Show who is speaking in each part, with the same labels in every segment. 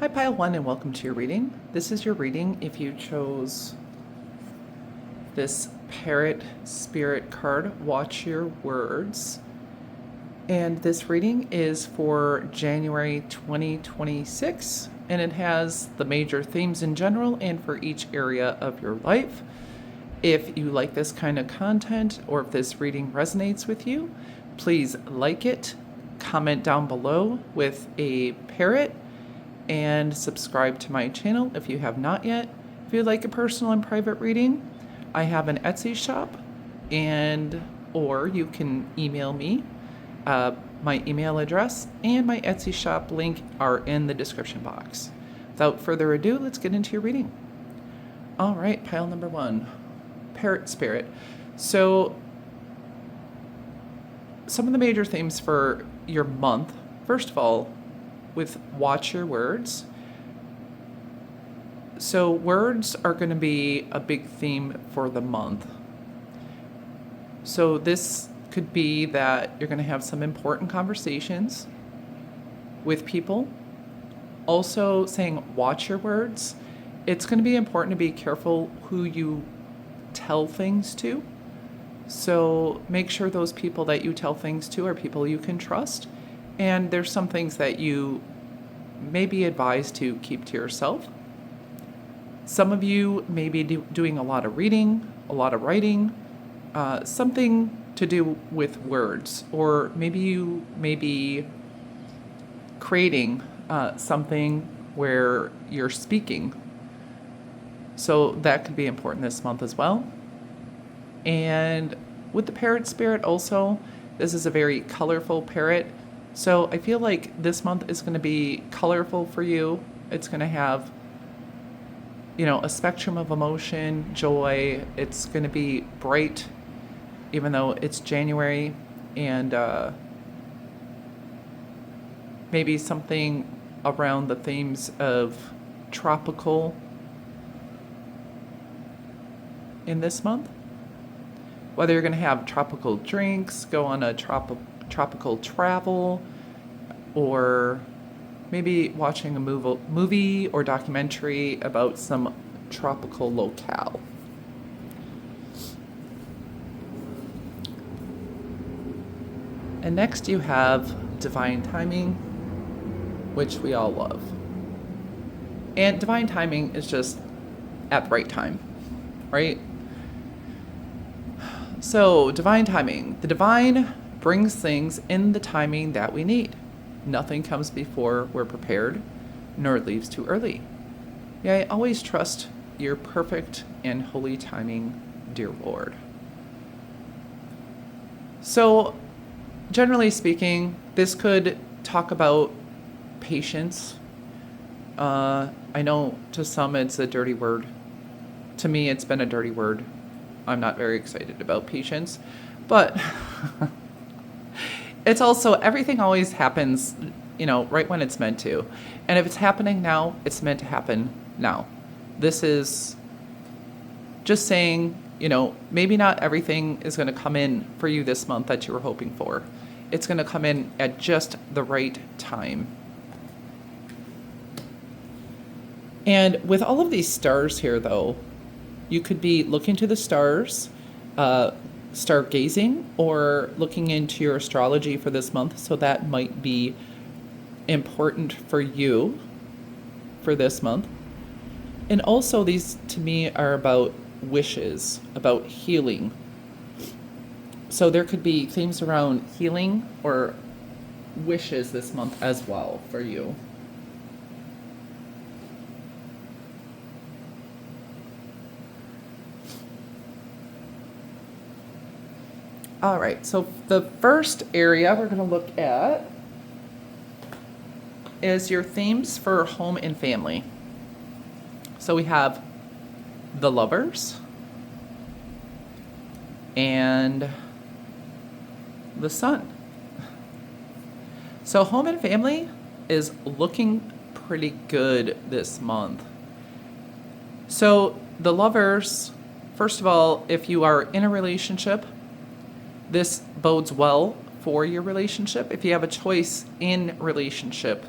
Speaker 1: Hi, Pile 1, and welcome to your reading. This is your reading if you chose this Parrot Spirit card, Watch Your Words. And this reading is for January 2026, and it has the major themes in general and for each area of your life. If you like this kind of content or if this reading resonates with you, please like it, comment down below with a parrot, and subscribe to my channel if you have not yet. If you'd like a personal and private reading, I have an Etsy shop, or you can email me. My email address and my Etsy shop link are in the description box. Without further ado, let's get into your reading. All right, pile number 1, Parrot Spirit. So, some of the major themes for your month, first of all, with Watch Your Words. So words are going to be a big theme for the month. So this could be that you're going to have some important conversations with people. Also saying watch your words. It's going to be important to be careful who you tell things to. So make sure those people that you tell things to are people you can trust. And there's some things that you may be advised to keep to yourself. Some of you may be doing a lot of reading, a lot of writing, something to do with words, or maybe you may be creating something where you're speaking. So that could be important this month as well. And with the Parrot Spirit also, this is a very colorful parrot. So I feel like this month is going to be colorful for you. It's going to have, a spectrum of emotion, joy. It's going to be bright, even though it's January, and maybe something around the themes of tropical in this month. Whether you're going to have tropical drinks, go on a tropical travel, or maybe watching a movie or documentary about some tropical locale. And next you have divine timing, which we all love. And divine timing is just at the right time, right? So, divine timing. The divine brings things in the timing that we need. Nothing comes before we're prepared, nor leaves too early. Yeah, I always trust your perfect and holy timing, dear Lord. So, generally speaking, this could talk about patience. I know to some it's a dirty word. To me, it's been a dirty word. I'm not very excited about patience, but it's also, everything always happens, right when it's meant to. And if it's happening now, it's meant to happen now. This is just saying, maybe not everything is going to come in for you this month that you were hoping for. It's going to come in at just the right time. And with all of these stars here, though, you could be looking to the stars, stargazing, or looking into your astrology for this month. So that might be important for you for this month. And also, these to me are about wishes, about healing. So there could be themes around healing or wishes this month as well for you. All right, so the first area we're going to look at is your themes for home and family. So we have the Lovers and the Sun. So home and family is looking pretty good this month. So the Lovers, first of all, if you are in a relationship, this bodes well for your relationship. If you have a choice in relationship,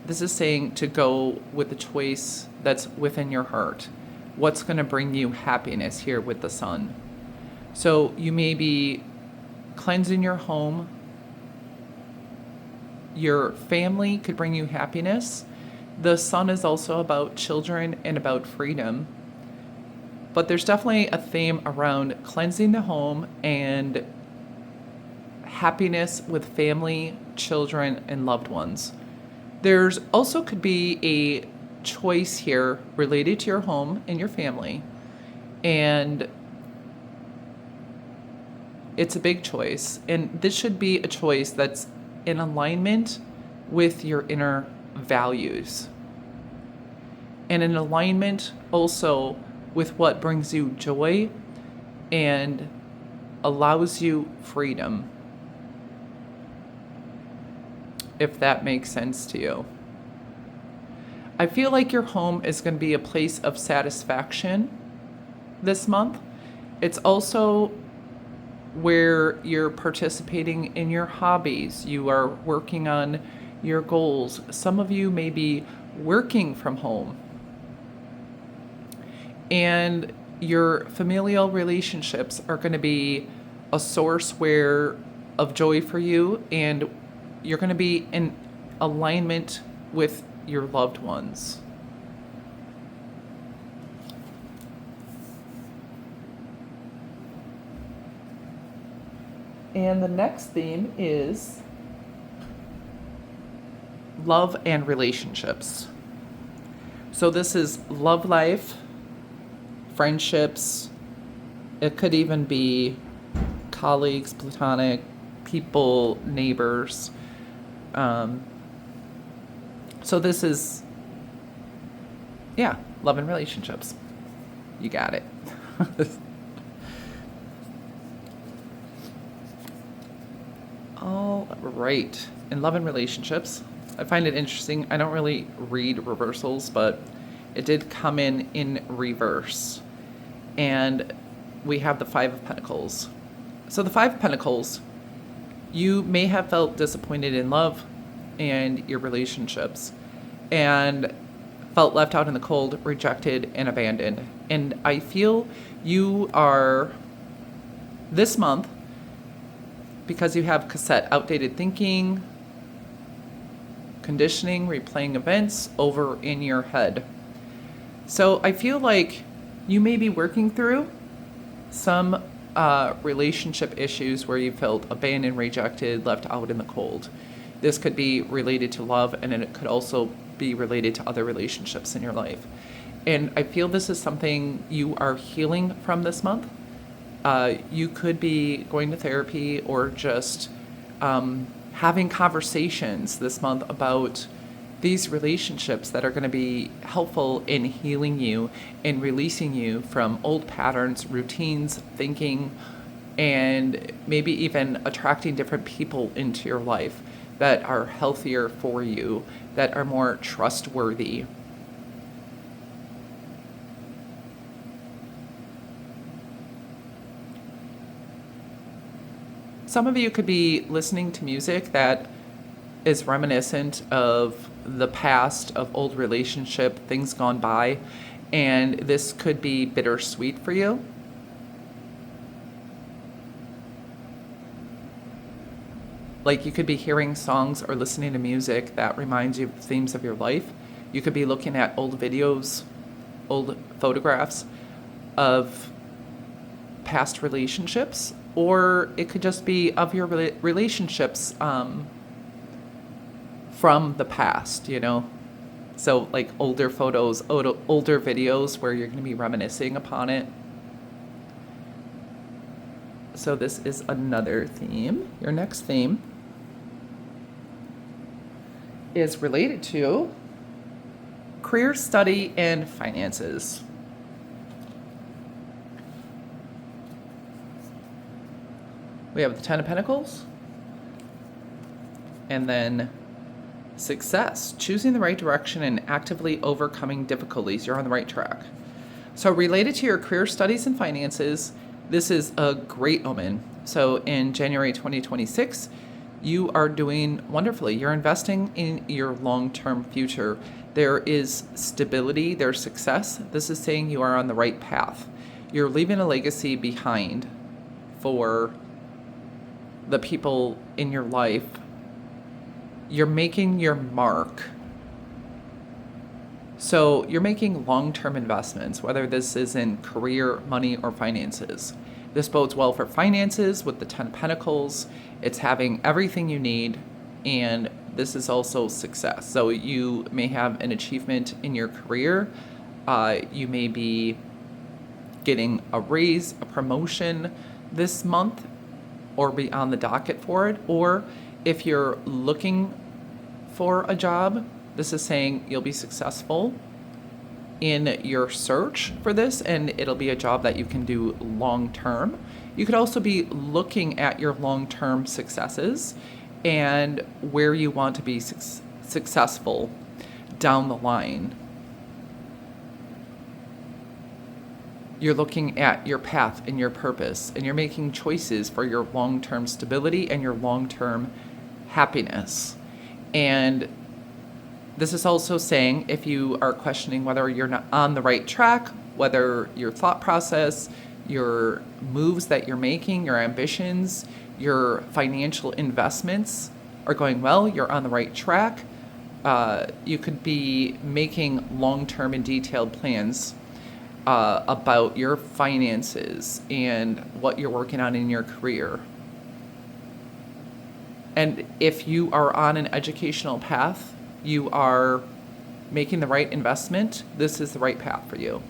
Speaker 1: this is saying to go with the choice that's within your heart. What's going to bring you happiness here with the sun? So you may be cleansing your home. Your family could bring you happiness. The sun is also about children and about freedom. But there's definitely a theme around cleansing the home and happiness with family, children, and loved ones. There's also could be a choice here related to your home and your family. And it's a big choice. And this should be a choice that's in alignment with your inner values. And in alignment also with what brings you joy and allows you freedom. If that makes sense to you. I feel like your home is going to be a place of satisfaction this month. It's also where you're participating in your hobbies. You are working on your goals. Some of you may be working from home. And your familial relationships are going to be a source of joy for you, and you're going to be in alignment with your loved ones. And the next theme is love and relationships. So this is love life, friendships. It could even be colleagues, platonic, people, neighbors. So this is, love and relationships. You got it. All right. In love and relationships, I find it interesting. I don't really read reversals, but it did come in reverse. And we have the Five of Pentacles. So the Five of Pentacles, you may have felt disappointed in love and your relationships and felt left out in the cold, rejected, and abandoned. And I feel you are, this month, because you have cassette, outdated thinking, conditioning, replaying events over in your head. So I feel like you may be working through some relationship issues where you felt abandoned, rejected, left out in the cold. This could be related to love, and then it could also be related to other relationships in your life. And I feel this is something you are healing from this month. You could be going to therapy or just having conversations this month about these relationships that are going to be helpful in healing you and releasing you from old patterns, routines, thinking, and maybe even attracting different people into your life that are healthier for you, that are more trustworthy. Some of you could be listening to music that is reminiscent of the past, of old relationship, things gone by, and this could be bittersweet for you. Like you could be hearing songs or listening to music that reminds you of themes of your life. You could be looking at old videos, old photographs of past relationships, or it could just be of your relationships from the past, you know? So like older photos, older videos where you're going to be reminiscing upon it. So this is another theme. Your next theme is related to career, study, and finances. We have the Ten of Pentacles, and then success, choosing the right direction and actively overcoming difficulties. You're on the right track. So related to your career, studies, and finances, this is a great omen. So in January 2026, You are doing wonderfully. You're investing in your long-term future. There is stability, there's success. This is saying you are on the right path. You're leaving a legacy behind for the people in your life. You're making your mark. So you're making long-term investments, whether this is in career, money, or finances. This bodes well for finances with the 10 of Pentacles. It's having everything you need, and this is also success. So you may have an achievement in your career. You may be getting a raise, a promotion this month, or be on the docket for it. Or if you're looking for a job, this is saying you'll be successful in your search for this, and it'll be a job that you can do long term. You could also be looking at your long term successes and where you want to be successful down the line. You're looking at your path and your purpose, and you're making choices for your long term stability and your long term happiness. And this is also saying if you are questioning whether you're not on the right track, whether your thought process, your moves that you're making, your ambitions, your financial investments are going well, you're on the right track. You could be making long-term and detailed plans about your finances and what you're working on in your career. And if you are on an educational path, you are making the right investment, this is the right path for you.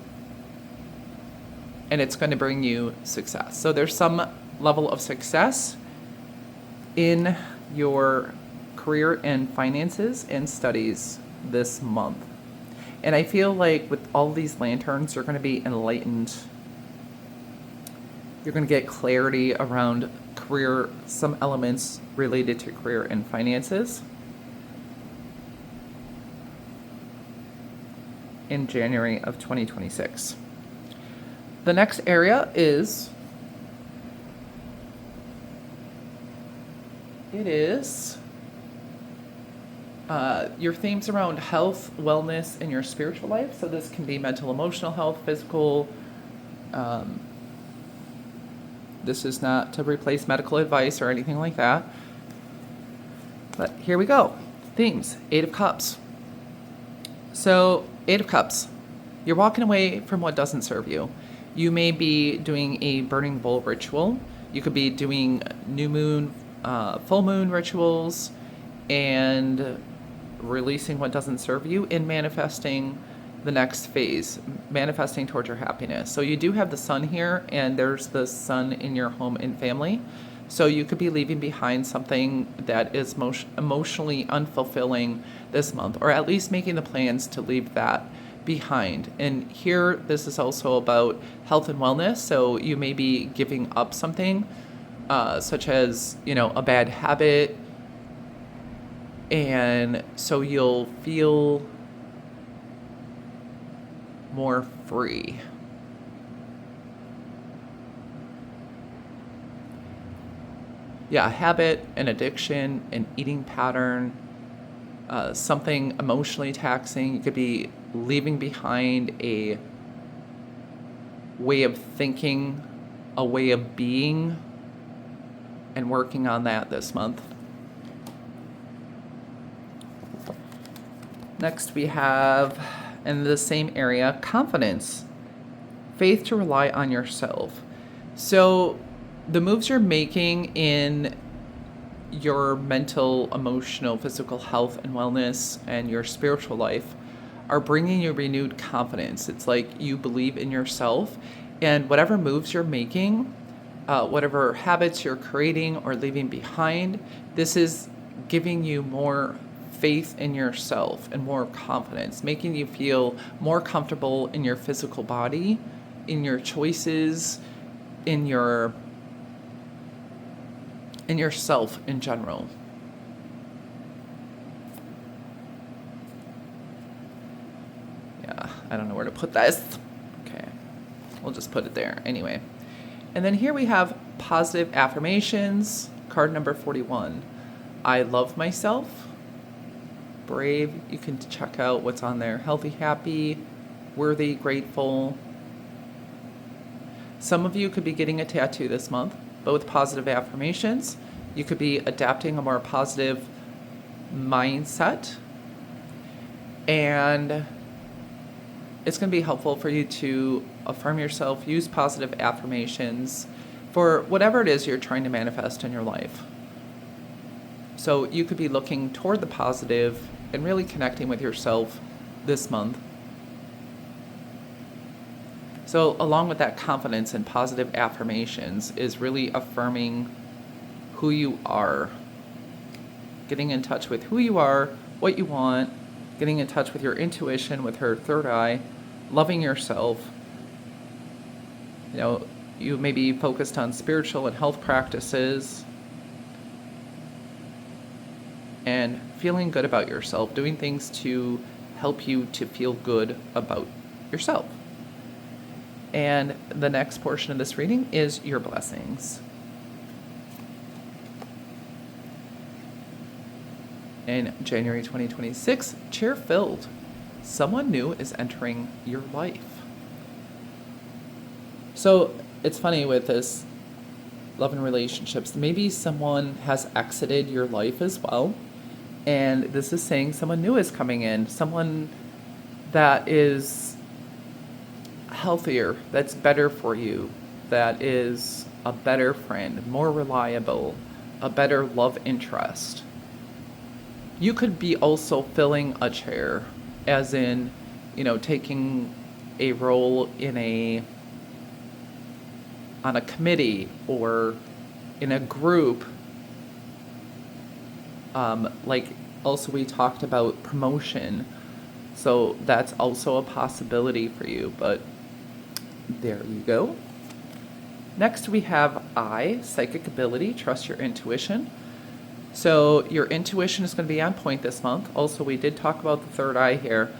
Speaker 1: And it's going to bring you success. So there's some level of success in your career and finances and studies this month. And I feel like with all these lanterns, you're going to be enlightened. You're going to get clarity around career, some elements related to career and finances in January of 2026. The next area is, your themes around health, wellness, and your spiritual life. So this can be mental, emotional health, physical. This is not to replace medical advice or anything like that. But here we go. Themes, 8 of Cups. So 8 of Cups, you're walking away from what doesn't serve you. You may be doing a burning bowl ritual. You could be doing new moon, full moon rituals, and releasing what doesn't serve you and manifesting the next phase, manifesting towards your happiness. So you do have the sun here, and there's the sun in your home and family. So you could be leaving behind something that is emotionally unfulfilling this month, or at least making the plans to leave that behind. And here, this is also about health and wellness. So you may be giving up something, such as, a bad habit. And so you'll feel more free. Yeah, a habit, an addiction, an eating pattern, something emotionally taxing. You could be leaving behind a way of thinking, a way of being, and working on that this month. Next we have, in the same area, confidence, faith to rely on yourself. So the moves you're making in your mental, emotional, physical health and wellness and your spiritual life are bringing you renewed confidence. It's like you believe in yourself, and whatever moves you're making, whatever habits you're creating or leaving behind, this is giving you more faith in yourself and more confidence, making you feel more comfortable in your physical body, in your choices, in yourself in general. Yeah, I don't know where to put this. Okay, we'll just put it there anyway. And then here we have positive affirmations, card number 41. I love myself. Brave, you can check out what's on there. Healthy, happy, worthy, grateful. Some of you could be getting a tattoo this month, but with positive affirmations. You could be adapting a more positive mindset. And it's going to be helpful for you to affirm yourself, use positive affirmations for whatever it is you're trying to manifest in your life. So you could be looking toward the positive and really connecting with yourself this month. So along with that confidence and positive affirmations is really affirming who you are. Getting in touch with who you are, what you want, getting in touch with your intuition, with her third eye, loving yourself. You know, you may be focused on spiritual and health practices and feeling good about yourself, doing things to help you to feel good about yourself. And the next portion of this reading is your blessings. In January 2026, cheer filled. Someone new is entering your life. So it's funny with this love and relationships. Maybe someone has exited your life as well. And this is saying someone new is coming in, someone that is healthier, that's better for you, that is a better friend, more reliable, a better love interest. You could be also filling a chair, as in, taking a role on a committee or in a group. Like also we talked about promotion, so that's also a possibility for you, but there you go. Next we have psychic ability, trust your intuition. So your intuition is going to be on point this month. Also, we did talk about the third eye here,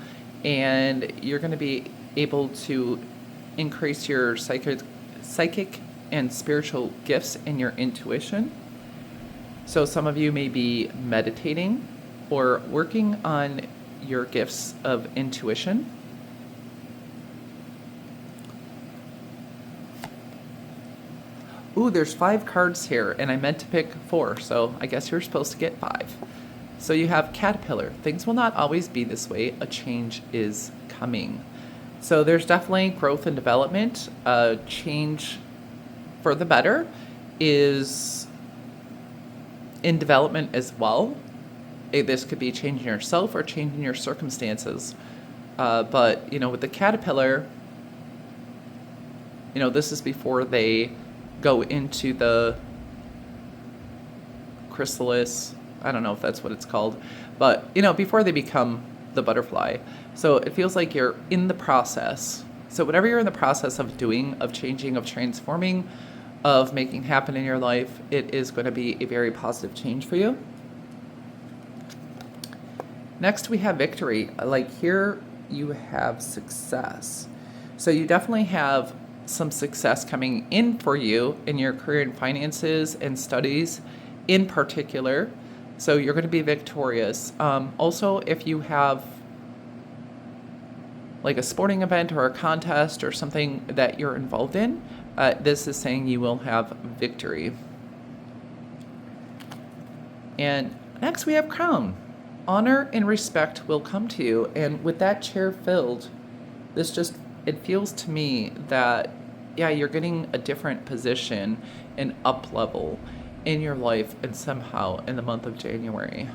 Speaker 1: and you're going to be able to increase your psychic and spiritual gifts in your intuition. So some of you may be meditating or working on your gifts of intuition. Ooh, there's 5 cards here, and I meant to pick 4, so I guess you're supposed to get 5. So you have Caterpillar. Things will not always be this way. A change is coming. So there's definitely growth and development. Change for the better is in development as well. This could be changing yourself or changing your circumstances. But, with the caterpillar, this is before they go into the chrysalis. I don't know if that's what it's called. But, before they become the butterfly. So it feels like you're in the process. So whatever you're in the process of doing, of changing, of transforming, of making happen in your life, it is going to be a very positive change for you. Next, we have victory. Like here, you have success. So you definitely have some success coming in for you in your career and finances and studies in particular. So you're going to be victorious. Also, if you have like a sporting event or a contest or something that you're involved in, this is saying you will have victory. And next we have crown. Honor and respect will come to you. And with that chair filled, it feels to me that, you're getting a different position and up level in your life and somehow in the month of January.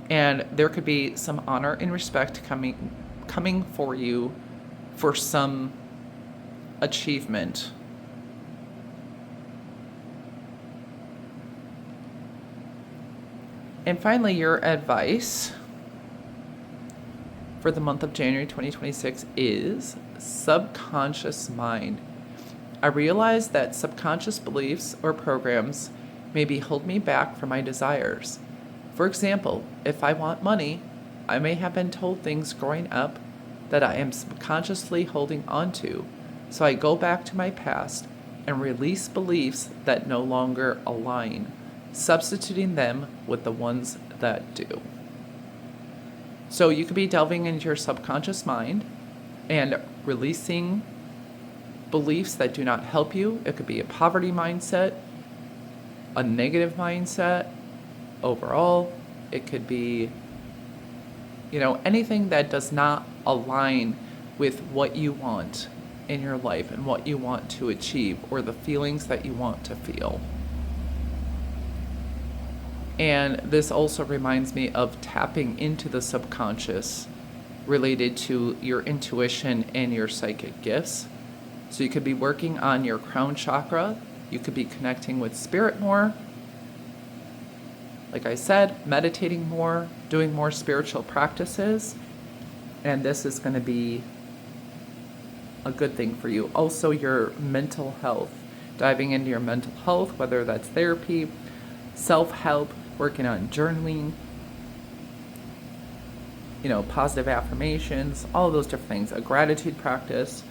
Speaker 1: And there could be some honor and respect coming for you for some achievement. And finally, your advice for the month of January 2026 is subconscious mind. I realize that subconscious beliefs or programs maybe hold me back from my desires. For example, if I want money, I may have been told things growing up that I am subconsciously holding on to. So I go back to my past and release beliefs that no longer align, substituting them with the ones that do. So you could be delving into your subconscious mind and releasing beliefs that do not help you. It could be a poverty mindset, a negative mindset overall. It could be, anything that does not align with what you want in your life and what you want to achieve or the feelings that you want to feel. And this also reminds me of tapping into the subconscious related to your intuition and your psychic gifts. So you could be working on your crown chakra. You could be connecting with spirit more. Like I said, meditating more, doing more spiritual practices. And this is going to be a good thing for you. Also, your mental health. Diving into your mental health, whether that's therapy, self-help, working on journaling, positive affirmations, all of those different things, a gratitude practice.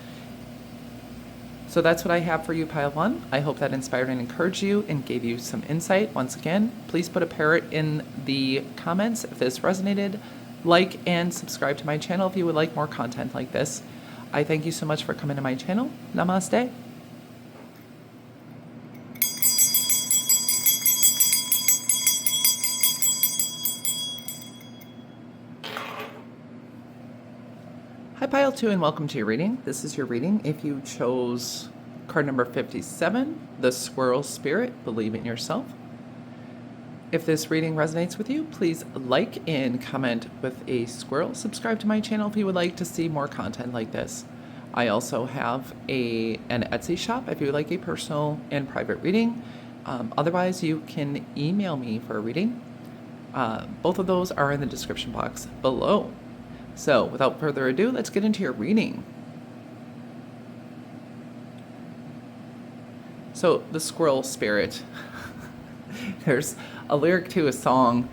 Speaker 1: So that's what I have for you, Pile 1. I hope that inspired and encouraged you and gave you some insight. Once again, please put a parrot in the comments if this resonated. Like and subscribe to my channel if you would like more content like this. I thank you so much for coming to my channel. Namaste. Hi Pile 2 and welcome to your reading. This is your reading if you chose card number 57, the Squirrel Spirit, Believe in Yourself. If this reading resonates with you, please like and comment with a squirrel. Subscribe to my channel if you would like to see more content like this. I also have an Etsy shop if you would like a personal and private reading. Otherwise, you can email me for a reading. Both of those are in the description box below. So, without further ado, let's get into your reading. So, the Squirrel Spirit. There's a lyric to a song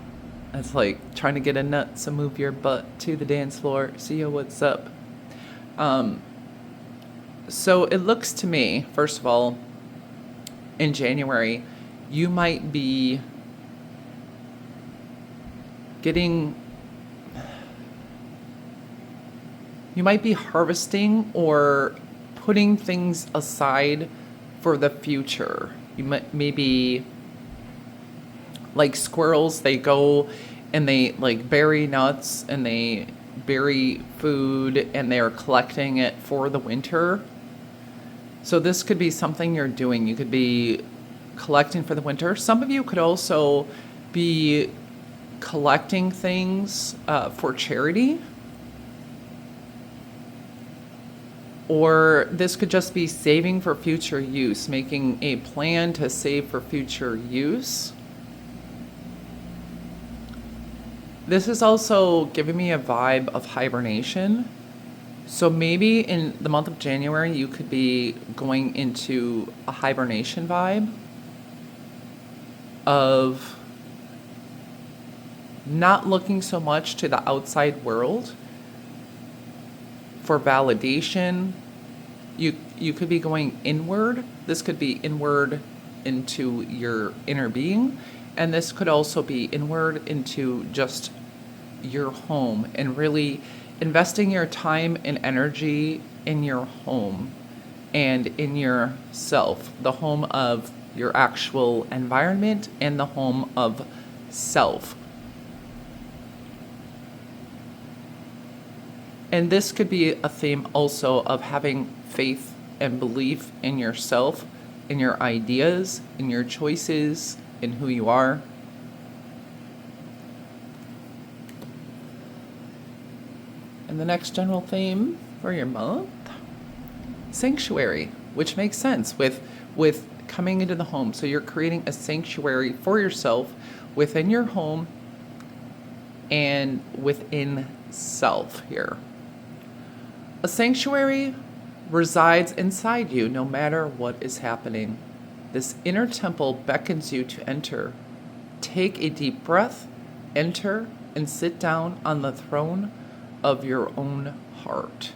Speaker 1: that's like, trying to get a nut, so move your butt to the dance floor, see ya, what's up. So, it looks to me, first of all, in January, you might be harvesting or putting things aside for the future. You might maybe, like squirrels, they go and they like bury nuts and they bury food and they're collecting it for the winter. So this could be something you're doing. You could be collecting for the winter. Some of you could also be collecting things for charity. Or this could just be saving for future use, making a plan to save for future use. This is also giving me a vibe of hibernation. So maybe in the month of January, you could be going into a hibernation vibe of not looking so much to the outside world for validation. You could be going inward. This could be inward into your inner being, and this could also be inward into just your home and really investing your time and energy in your home and in yourself, the home of your actual environment and the home of self. And this could be a theme also of having faith and belief in yourself, in your ideas, in your choices, in who you are. And the next general theme for your month, sanctuary, which makes sense with coming into the home. So you're creating a sanctuary for yourself within your home and within self here. A sanctuary resides inside you no matter what is happening. This inner temple beckons you to enter. Take a deep breath, enter, and sit down on the throne of your own heart.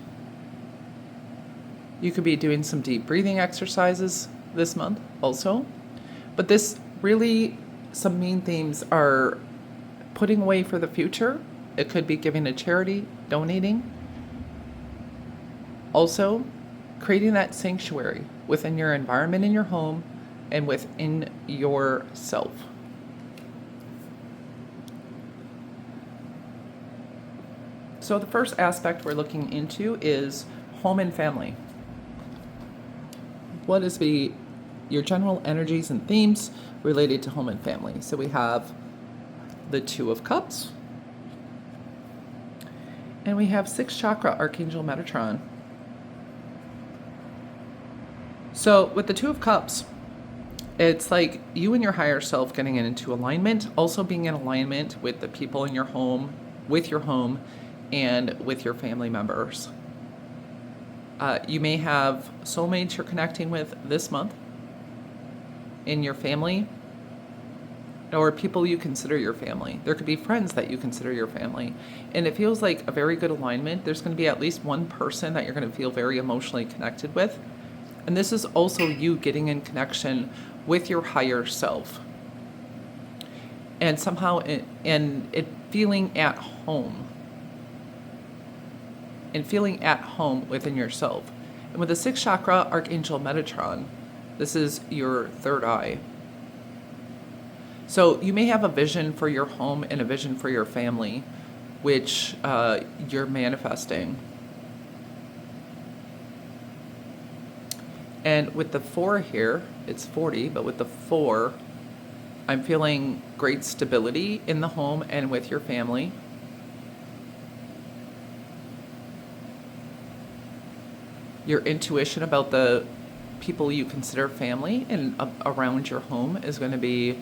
Speaker 1: You could be doing some deep breathing exercises this month also. But this really, some main themes are putting away for the future. It could be giving to charity, donating. Also, creating that sanctuary within your environment in your home and within yourself. So the first aspect we're looking into is home and family. What is your general energies and themes related to home and family? So we have the Two of Cups, and we have sixth chakra, Archangel Metatron. So with the Two of Cups, it's like you and your higher self getting into alignment, also being in alignment with the people in your home, with your home, and with your family members. You may have soulmates you're connecting with this month in your family, or people you consider your family. There could be friends that you consider your family. And it feels like a very good alignment. There's going to be at least one person that you're going to feel very emotionally connected with. And this is also you getting in connection with your higher self. And somehow it feeling at home. And feeling at home within yourself. And with the sixth chakra, Archangel Metatron, this is your third eye. So you may have a vision for your home and a vision for your family, which you're manifesting. And with the 4 here, it's 40, but with the 4, I'm feeling great stability in the home and with your family. Your intuition about the people you consider family and around your home is going to be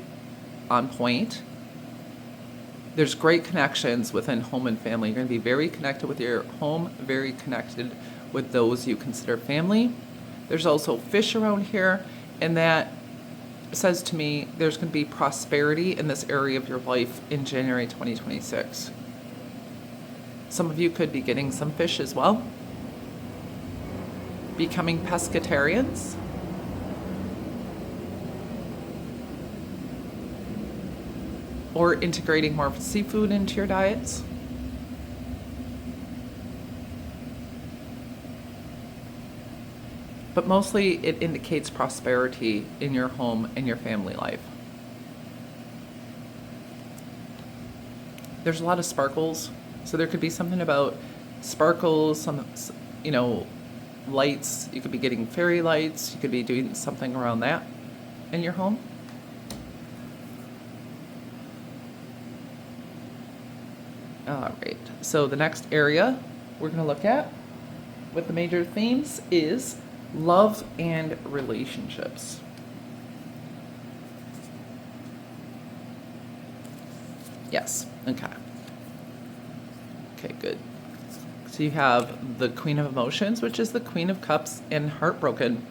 Speaker 1: on point. There's great connections within home and family. You're going to be very connected with your home, very connected with those you consider family. There's also fish around here, and that says to me there's going to be prosperity in this area of your life in January 2026. Some of you could be getting some fish as well. Becoming pescatarians. Or integrating more seafood into your diets. But mostly it indicates prosperity in your home and your family life. There's a lot of sparkles. So there could be something about sparkles, some, lights. You could be getting fairy lights. You could be doing something around that in your home. All right. So the next area we're going to look at with the major themes is love and relationships. Yes. Okay. Okay, good. So you have the Queen of Emotions, which is the Queen of Cups, and heartbroken.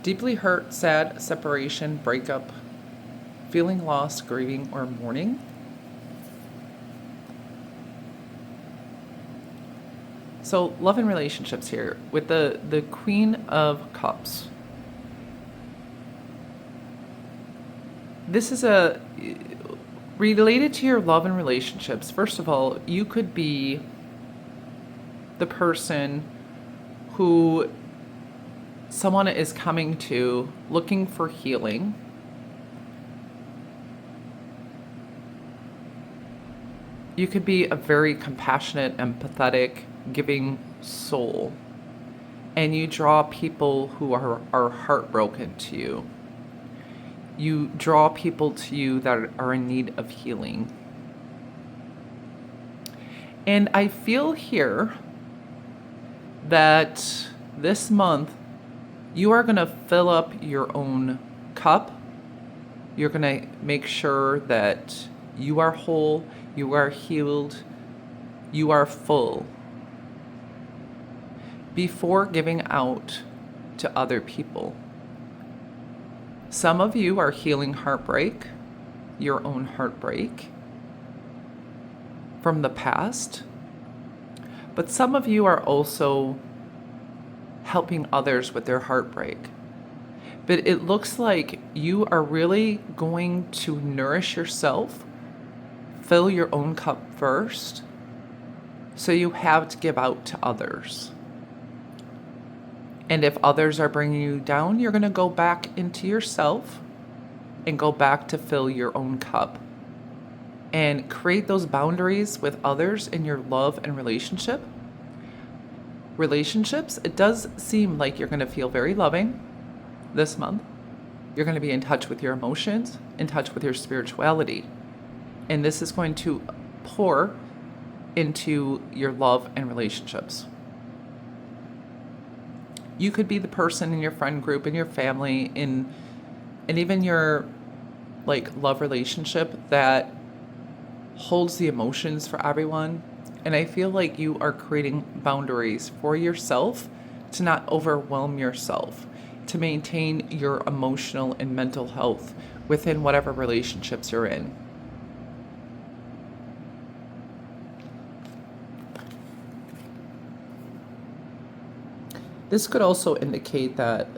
Speaker 1: Deeply hurt, sad, separation, breakup, feeling lost, grieving, or mourning. So love and relationships here with the Queen of Cups. This is related to your love and relationships. First of all, you could be the person who someone is coming to looking for healing. You could be a very compassionate, empathetic, giving soul. And you draw people who are heartbroken to you. You draw people to you that are in need of healing. And I feel here that this month you are going to fill up your own cup. You're going to make sure that you are whole, you are healed, you are full before giving out to other people. Some of you are healing heartbreak, your own heartbreak from the past, but some of you are also helping others with their heartbreak. but it looks like you are really going to nourish yourself, fill your own cup first, so you have to give out to others. And if others are bringing you down, you're going to go back into yourself and go back to fill your own cup and create those boundaries with others in your love and relationships. It does seem like you're going to feel very loving this month. You're going to be in touch with your emotions, in touch with your spirituality. And this is going to pour into your love and relationships. You could be the person in your friend group, in your family, and even your love relationship that holds the emotions for everyone. And I feel like you are creating boundaries for yourself to not overwhelm yourself, to maintain your emotional and mental health within whatever relationships you're in. This could also indicate that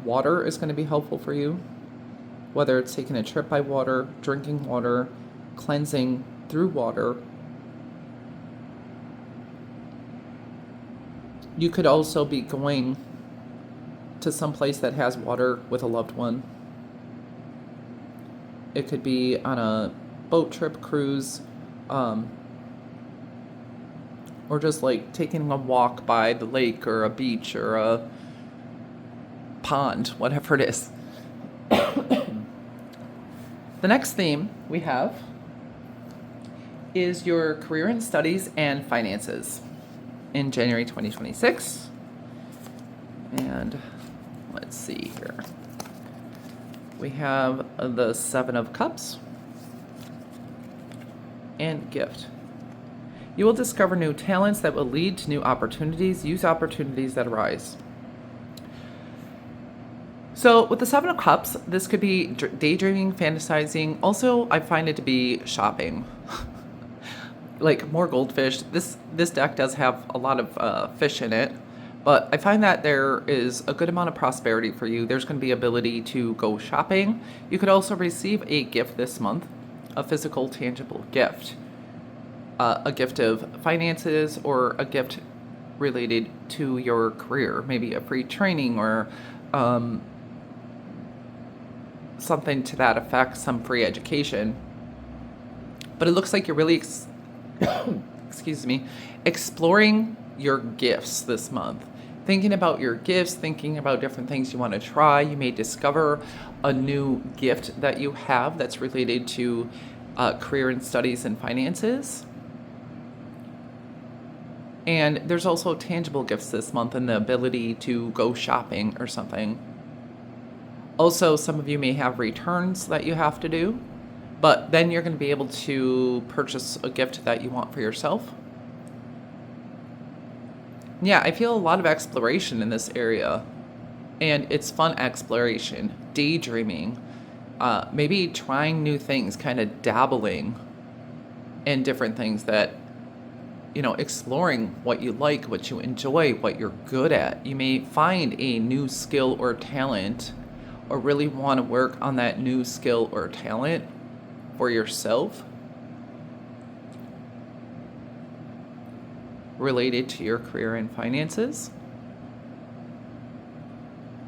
Speaker 1: water is going to be helpful for you, whether it's taking a trip by water, drinking water, cleansing through water. You could also be going to some place that has water with a loved one. It could be on a boat trip, cruise, or just taking a walk by the lake or a beach or a pond, whatever it is. The next theme we have is your career and studies and finances in January 2026. And let's see here. We have the Seven of Cups and gift. You will discover new talents that will lead to new opportunities. Use opportunities that arise. So with the Seven of Cups, this could be daydreaming, fantasizing. Also, I find it to be shopping. More goldfish. This deck does have a lot of fish in it, but I find that there is a good amount of prosperity for you. There's going to be ability to go shopping. You could also receive a gift this month, a physical, tangible gift. A gift of finances or a gift related to your career, maybe a free training or something to that effect, some free education. But it looks like you're really, exploring your gifts this month. Thinking about your gifts, thinking about different things you want to try. You may discover a new gift that you have that's related to career and studies and finances. And there's also tangible gifts this month and the ability to go shopping or something. Also, some of you may have returns that you have to do, but then you're going to be able to purchase a gift that you want for yourself. Yeah, I feel a lot of exploration in this area, and it's fun exploration, daydreaming, maybe trying new things, kind of dabbling in different things that, exploring what you like, what you enjoy, what you're good at. You may find a new skill or talent, or really want to work on that new skill or talent for yourself related to your career and finances.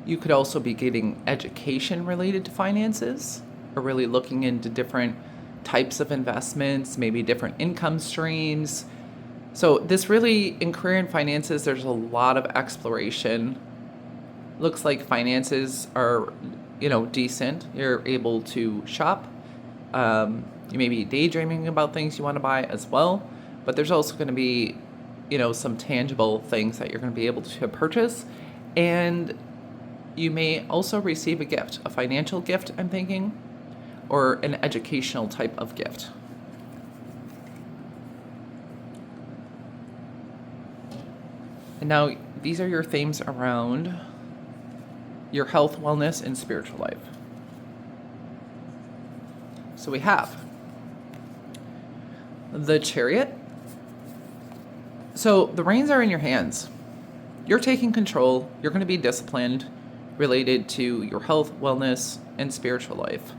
Speaker 1: You could also be getting education related to finances, or really looking into different types of investments, maybe different income streams. So this really, in career and finances, there's a lot of exploration. Looks like finances are, decent. You're able to shop. You may be daydreaming about things you want to buy as well, but there's also going to be, some tangible things that you're going to be able to purchase. And you may also receive a gift, a financial gift, I'm thinking, or an educational type of gift. And now these are your themes around your health, wellness, and spiritual life. So we have the Chariot. So the reins are in your hands. you're taking control. You're going to be disciplined related to your health, wellness, and spiritual life.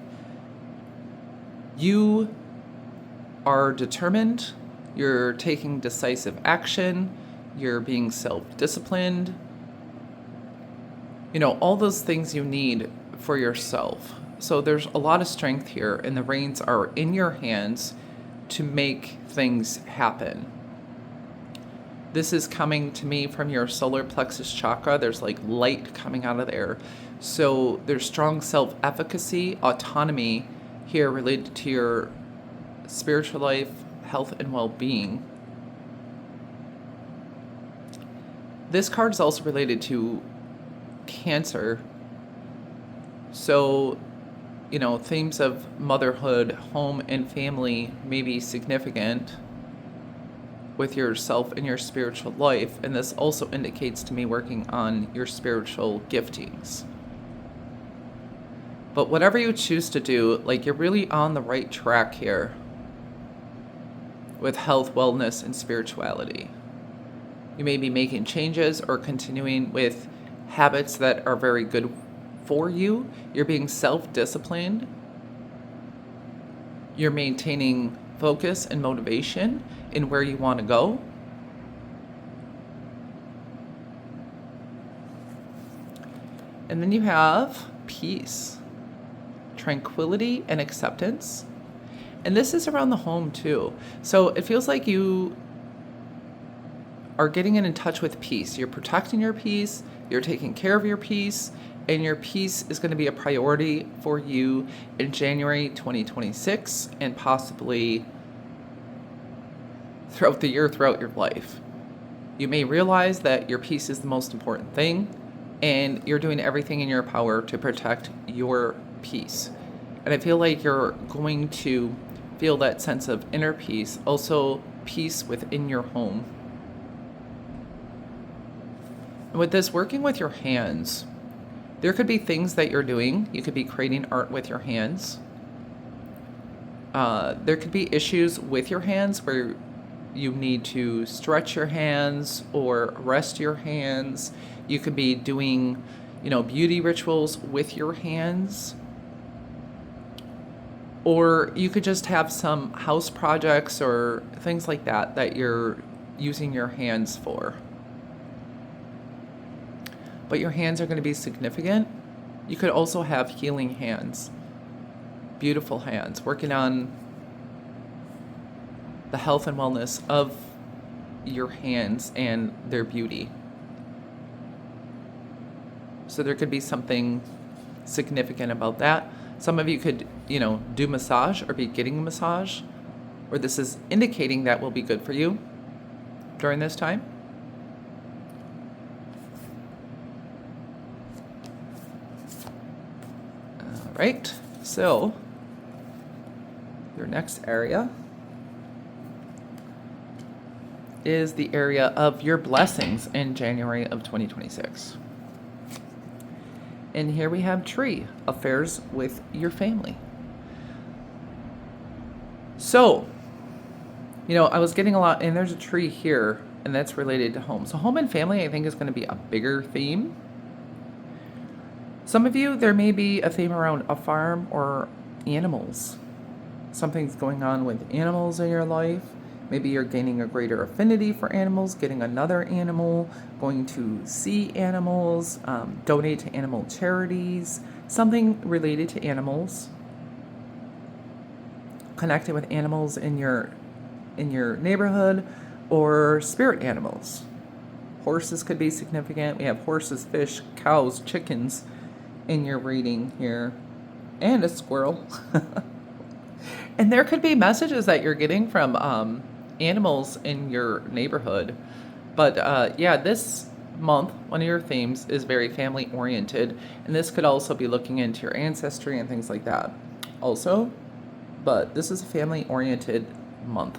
Speaker 1: You are determined. You're taking decisive action. You're being self-disciplined. All those things you need for yourself. So there's a lot of strength here, and the reins are in your hands to make things happen. This is coming to me from your solar plexus chakra. There's like light coming out of there. So there's strong self-efficacy, autonomy here related to your spiritual life, health, and well-being. This card is also related to Cancer. So, themes of motherhood, home, and family may be significant with yourself and your spiritual life. And this also indicates to me working on your spiritual giftings. But whatever you choose to do, you're really on the right track here with health, wellness, and spirituality. You may be making changes or continuing with habits that are very good for you. You're being self-disciplined. You're maintaining focus and motivation in where you want to go. And then you have peace, tranquility, and acceptance. And this is around the home too. So it feels like you are getting in touch with peace. You're protecting your peace. You're taking care of your peace. And your peace is going to be a priority for you in January 2026 and possibly throughout the year, throughout your life. You may realize that your peace is the most important thing, and you're doing everything in your power to protect your peace. And I feel like you're going to feel that sense of inner peace, also peace within your home. And with this, working with your hands, there could be things that you're doing. You could be creating art with your hands. There could be issues with your hands where you need to stretch your hands or rest your hands. You could be doing, beauty rituals with your hands. Or you could just have some house projects or things like that you're using your hands for. But your hands are going to be significant. You could also have healing hands, beautiful hands, working on the health and wellness of your hands and their beauty. So there could be something significant about that. Some of you could, do massage or be getting a massage, or this is indicating that will be good for you during this time. Right, so your next area is the area of your blessings in January of 2026. And here we have tree, affairs with your family. So, I was getting a lot, and there's a tree here, and that's related to home. So home and family, I think, is going to be a bigger theme. Some of you, there may be a theme around a farm or animals. Something's going on with animals in your life. Maybe you're gaining a greater affinity for animals, getting another animal, going to see animals, donate to animal charities, something related to animals, connected with animals in your neighborhood, or spirit animals. Horses could be significant. We have horses, fish, cows, chickens in your reading here, and a squirrel. And there could be messages that you're getting from animals in your neighborhood. But this month, one of your themes is very family oriented, and this could also be looking into your ancestry and things like that also. But this is a family oriented month,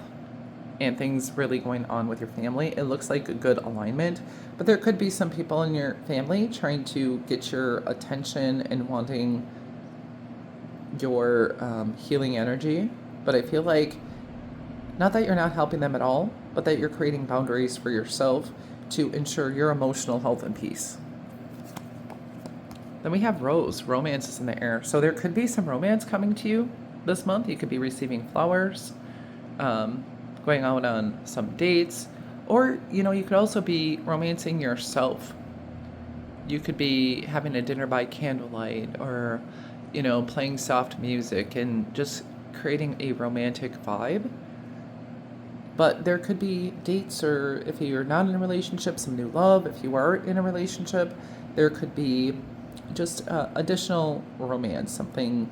Speaker 1: and things really going on with your family. It looks like a good alignment, but there could be some people in your family trying to get your attention and wanting your healing energy. But I feel like, not that you're not helping them at all, but that you're creating boundaries for yourself to ensure your emotional health and peace. Then we have Rose. Romance is in the air. So there could be some romance coming to you this month. You could be receiving flowers, going out on some dates, or, you could also be romancing yourself. You could be having a dinner by candlelight, or, playing soft music and just creating a romantic vibe. But there could be dates, or if you're not in a relationship, some new love. If you are in a relationship, there could be just additional romance, something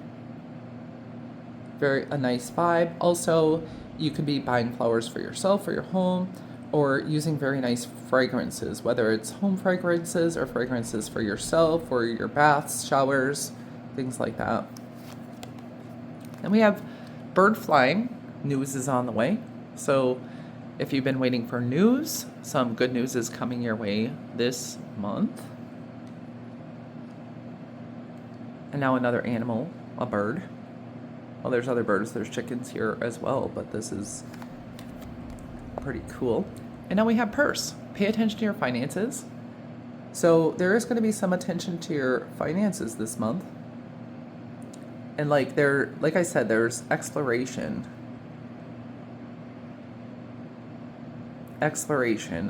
Speaker 1: a nice vibe. Also, you could be buying flowers for yourself, for your home, or using very nice fragrances, whether it's home fragrances or fragrances for yourself or your baths, showers, things like that. Then we have bird flying. News is on the way. So if you've been waiting for news, some good news is coming your way this month. And now another animal, a bird. Well, there's other birds. There's chickens here as well, but this is pretty cool. And now we have purse. Pay attention to your finances. So there is going to be some attention to your finances this month. And like I said, there's exploration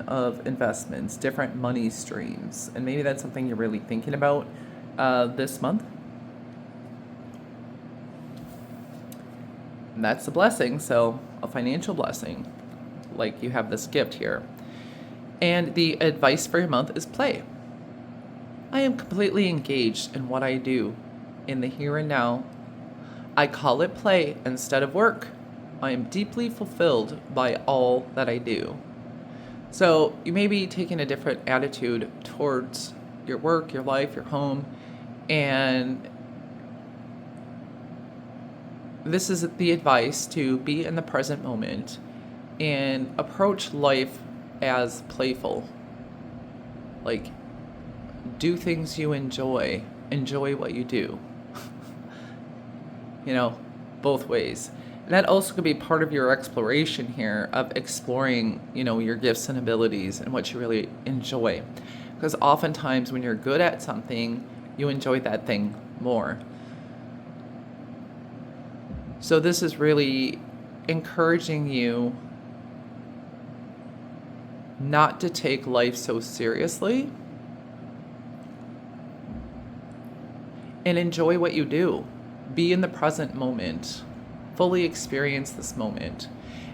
Speaker 1: of investments, different money streams. And maybe that's something you're really thinking about this month. And that's a blessing, so a financial blessing. Like you have this gift here. And the advice for your month is play. I am completely engaged in what I do in the here and now. I call it play instead of work. I am deeply fulfilled by all that I do. So you may be taking a different attitude towards your work, your life, your home, and this is the advice to be in the present moment and approach life as playful. Like, do things you enjoy what you do. Both ways. And that also could be part of your exploration here of exploring, your gifts and abilities and what you really enjoy. Because oftentimes when you're good at something, you enjoy that thing more. So this is really encouraging you not to take life so seriously and enjoy what you do. Be in the present moment. Fully experience this moment.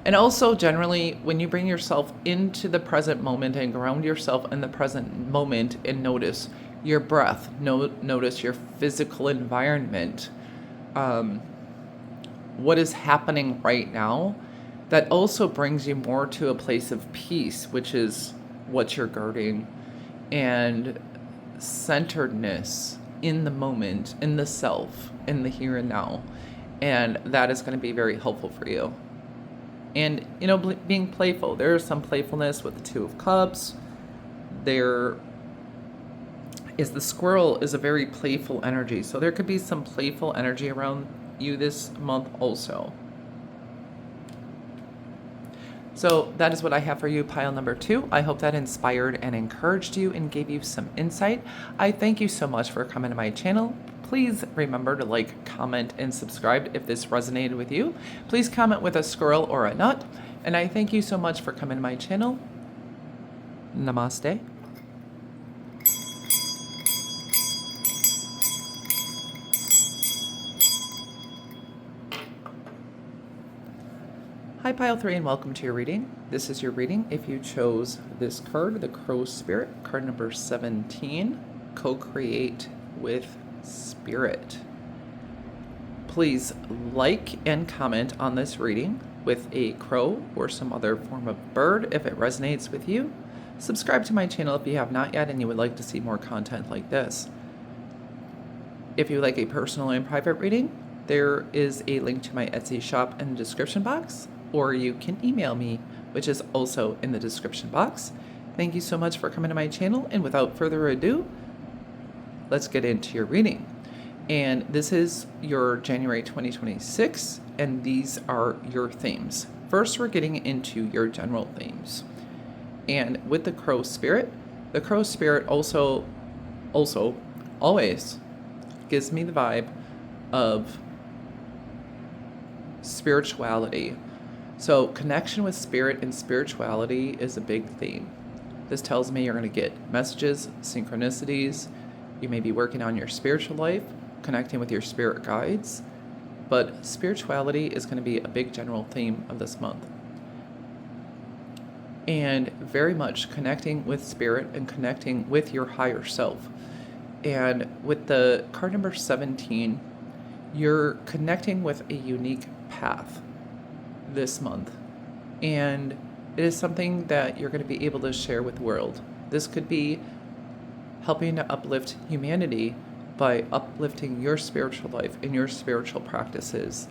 Speaker 1: And also generally, when you bring yourself into the present moment and ground yourself in the present moment and notice your breath, notice your physical environment, what is happening right now, that also brings you more to a place of peace, which is what you're guarding, and centeredness in the moment, in the self, in the here and now. And that is going to be very helpful for you. And, being playful. There is some playfulness with the Two of Cups. There is the squirrel is a very playful energy. So there could be some playful energy around you this month also. So that is what I have for you, pile number 2. I hope that inspired and encouraged you and gave you some insight. I thank you so much for coming to my channel. Please remember to like, comment, and subscribe if this resonated with you. Please comment with a squirrel or a nut. And I thank you so much for coming to my channel. Namaste. Hi, Pile 3, and welcome to your reading. This is your reading if you chose this card, the Crow Spirit, card number 17, Co-Create with Spirit. Please like and comment on this reading with a crow or some other form of bird if it resonates with you. Subscribe to my channel if you have not yet and you would like to see more content like this. If you like a personal and private reading, there is a link to my Etsy shop in the description box, or you can email me, which is also in the description box. Thank you so much for coming to my channel, and without further ado, let's get into your reading. And this is your January 2026, and these are your themes. First, we're getting into your general themes. And with the crow spirit also always gives me the vibe of spirituality. So connection with spirit and spirituality is a big theme. This tells me you're going to get messages, synchronicities. You may be working on your spiritual life, connecting with your spirit guides, but spirituality is going to be a big general theme of this month. And very much connecting with spirit and connecting with your higher self. And with the card number 17, you're connecting with a unique path this month. And it is something that you're going to be able to share with the world. This could be helping to uplift humanity by uplifting your spiritual life and your spiritual practices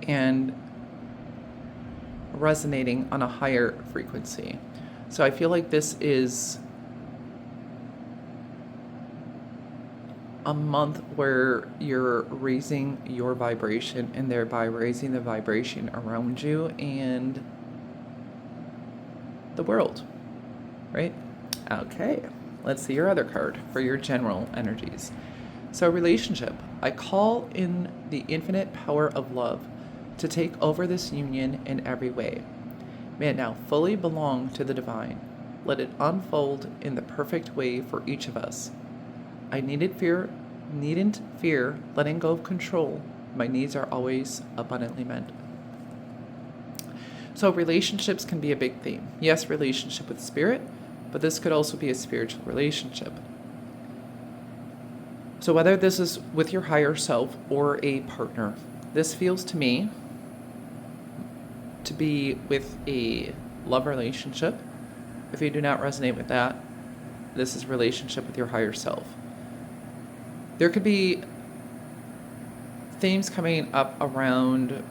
Speaker 1: and resonating on a higher frequency. So I feel like this is a month where you're raising your vibration and thereby raising the vibration around you and the world, right? Okay, let's see your other card for your general energies. So relationship, I call in the infinite power of love to take over this union in every way. May it now fully belong to the divine. Let it unfold in the perfect way for each of us. I needn't fear letting go of control. My needs are always abundantly met. So relationships can be a big theme. Yes, relationship with spirit, but this could also be a spiritual relationship. So whether this is with your higher self or a partner, this feels to me to be with a love relationship. If you do not resonate with that, this is relationship with your higher self. There could be themes coming up around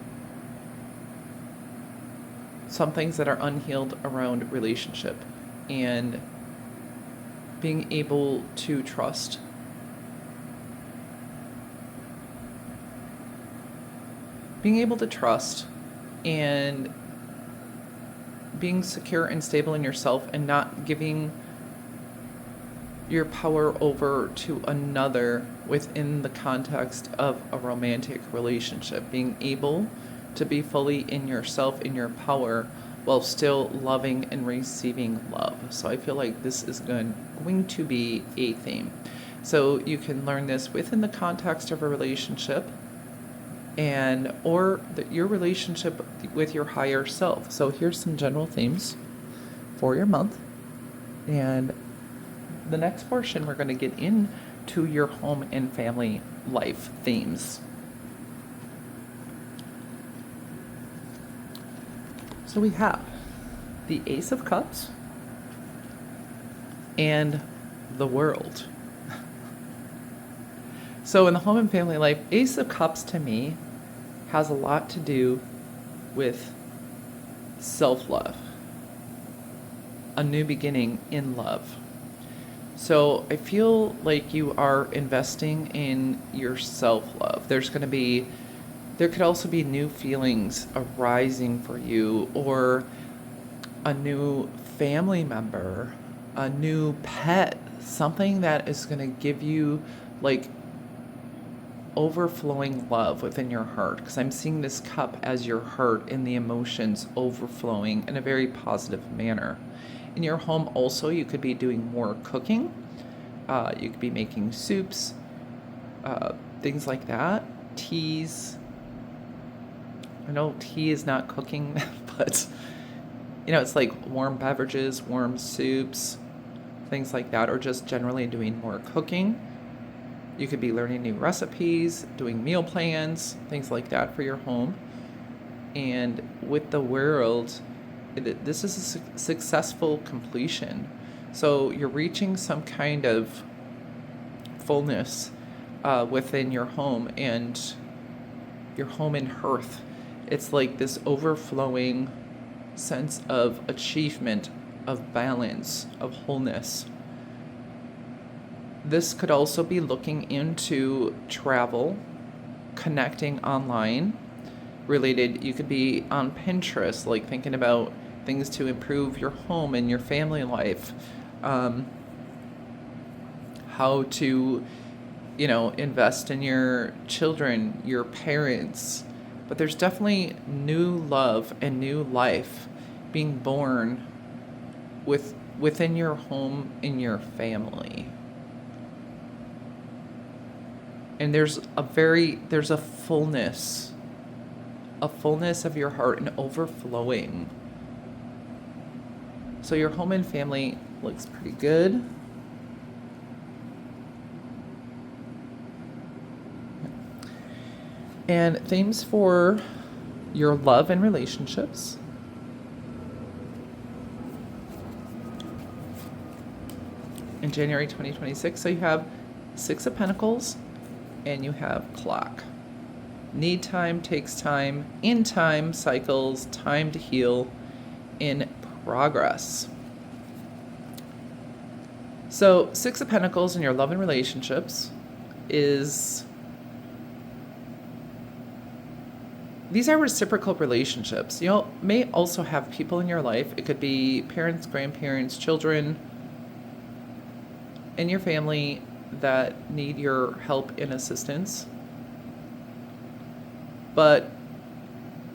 Speaker 1: some things that are unhealed around relationship and being able to trust. Being able to trust and being secure and stable in yourself and not giving your power over to another within the context of a romantic relationship. Being able to be fully in yourself, in your power, while still loving and receiving love. So I feel like this is going to be a theme. So you can learn this within the context of a relationship or your relationship with your higher self. So here's some general themes for your month. And the next portion, we're going to get into your home and family life themes. So we have the Ace of Cups and the World. So in the home and family life, Ace of Cups to me has a lot to do with self-love, a new beginning in love. So I feel like you are investing in your self-love. There could also be new feelings arising for you, or a new family member, a new pet, something that is going to give you like overflowing love within your heart, because I'm seeing this cup as your heart and the emotions overflowing in a very positive manner. In your home also, you could be doing more cooking. You could be making soups, things like that, teas. I know tea is not cooking, but it's like warm beverages, warm soups, things like that, or just generally doing more cooking. You could be learning new recipes, doing meal plans, things like that for your home. And with the World, this is a successful completion. So you're reaching some kind of fullness within your home and your home and hearth. It's like this overflowing sense of achievement, of balance, of wholeness. This could also be looking into travel, connecting online related. You could be on Pinterest, like thinking about things to improve your home and your family life, how to, invest in your children, your parents. But there's definitely new love and new life being born within your home, in your family. And there's a fullness of your heart and overflowing. So your home and family looks pretty good. And themes for your love and relationships. In January 2026, so you have Six of Pentacles and you have Clock. Need time, takes time, in time, cycles, time to heal, in progress. So Six of Pentacles in your love and relationships is, these are reciprocal relationships. You may also have people in your life. It could be parents, grandparents, children in your family that need your help and assistance. But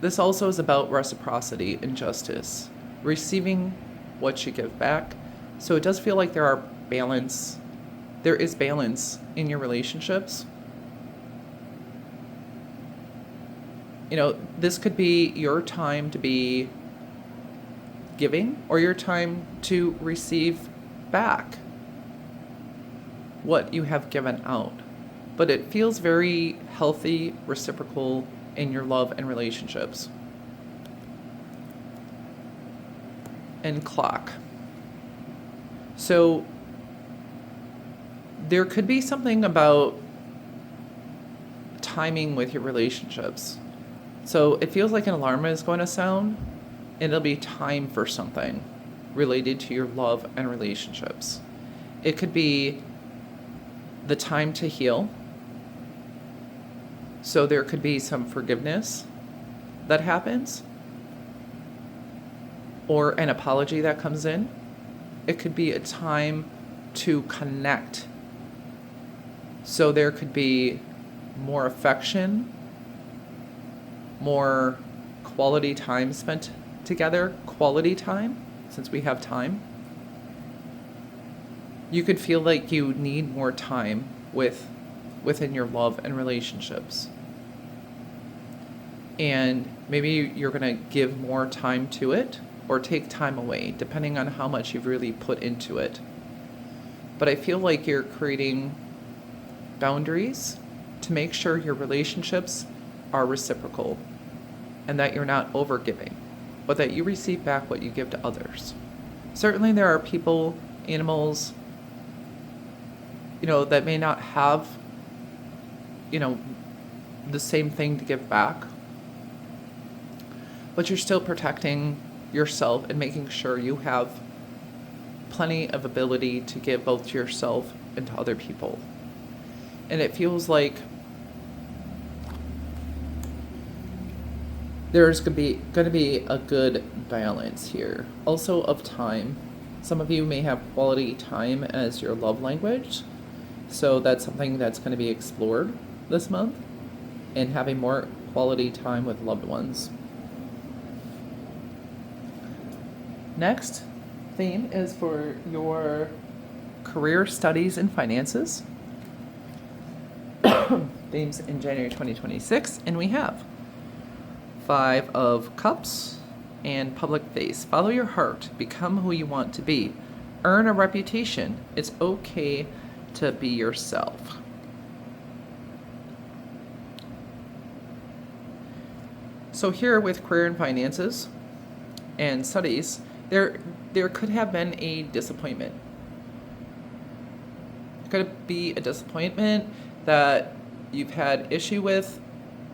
Speaker 1: this also is about reciprocity and justice, receiving what you give back. So it does feel like there is balance in your relationships. This could be your time to be giving or your time to receive back what you have given out. But it feels very healthy, reciprocal in your love and relationships. And Clock. So there could be something about timing with your relationships. So it feels like an alarm is going to sound, and it'll be time for something related to your love and relationships. It could be the time to heal. So there could be some forgiveness that happens, or an apology that comes in. It could be a time to connect. So there could be more affection, more quality time spent together, quality time, since we have time. You could feel like you need more time within your love and relationships. And maybe you're going to give more time to it or take time away, depending on how much you've really put into it. But I feel like you're creating boundaries to make sure your relationships are reciprocal and that you're not overgiving, but that you receive back what you give to others. Certainly there are people, animals, that may not have, the same thing to give back, but you're still protecting yourself and making sure you have plenty of ability to give both to yourself and to other people. And it feels like there's going to be a good balance here. Also of time. Some of you may have quality time as your love language. So that's something that's going to be explored this month, and having more quality time with loved ones. Next theme is for your career, studies, and finances. Themes in January 2026, and we have Five of Cups and Public Face. Follow your heart. Become who you want to be. Earn a reputation. It's okay to be yourself. So here with career and finances and studies, there could have been a disappointment. It could be a disappointment that you've had issue with,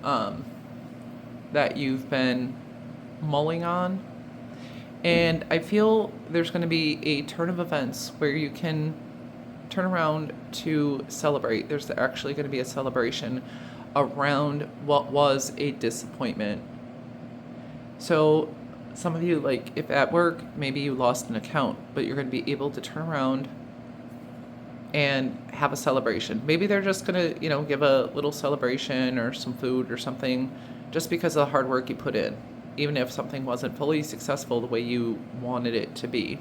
Speaker 1: that you've been mulling on. And I feel there's going to be a turn of events where you can turn around to celebrate. There's actually going to be a celebration around what was a disappointment. So Some of you, like if at work, maybe you lost an account, but you're going to be able to turn around and have a celebration. Maybe they're just going to, give a little celebration or some food or something just because of the hard work you put in, even if something wasn't fully successful the way you wanted it to be.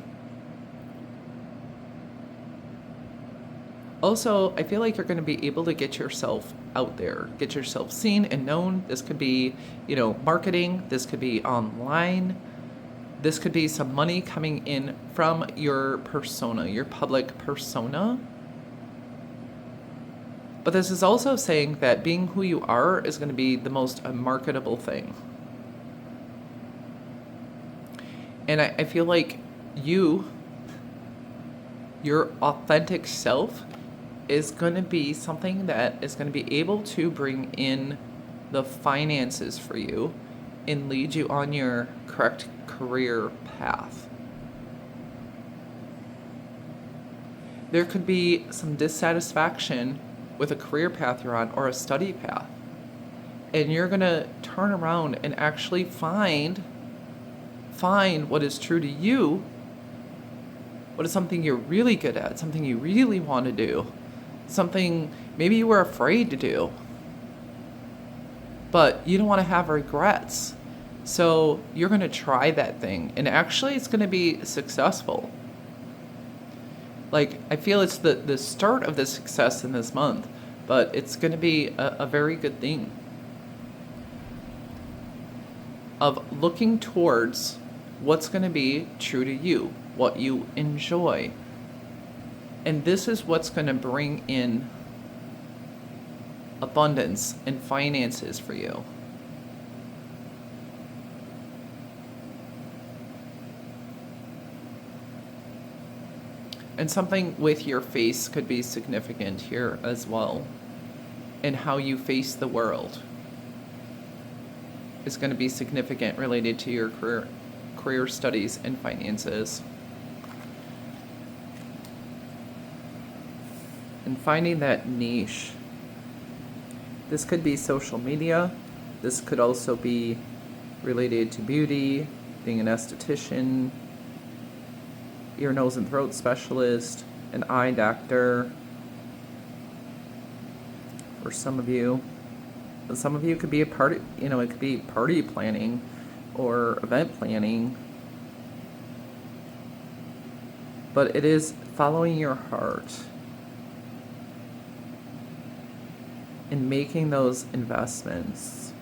Speaker 1: Also, I feel like you're going to be able to get yourself out there, get yourself seen and known. This could be, marketing. This could be online. This could be some money coming in from your persona, your public persona. But this is also saying that being who you are is going to be the most marketable thing. And I feel like your authentic self is going to be something that is going to be able to bring in the finances for you and lead you on your correct career path. There could be some dissatisfaction with a career path you're on or a study path. And you're going to turn around and actually find what is true to you, what is something you're really good at, something you really want to do, something maybe you were afraid to do, but you don't want to have regrets. So you're going to try that thing, and actually it's going to be successful. Like, I feel it's the start of the success in this month, but it's going to be a very good thing of looking towards what's going to be true to you, what you enjoy. And this is what's going to bring in abundance and finances for you. And something with your face could be significant here as well. And how you face the world is going to be significant related to your career studies and finances. And finding that niche. This could be social media. This could also be related to beauty, being an esthetician, ear, nose, and throat specialist, an eye doctor. For some of you. And some of you could be a party, it could be party planning or event planning. But it is following your heart and making those investments.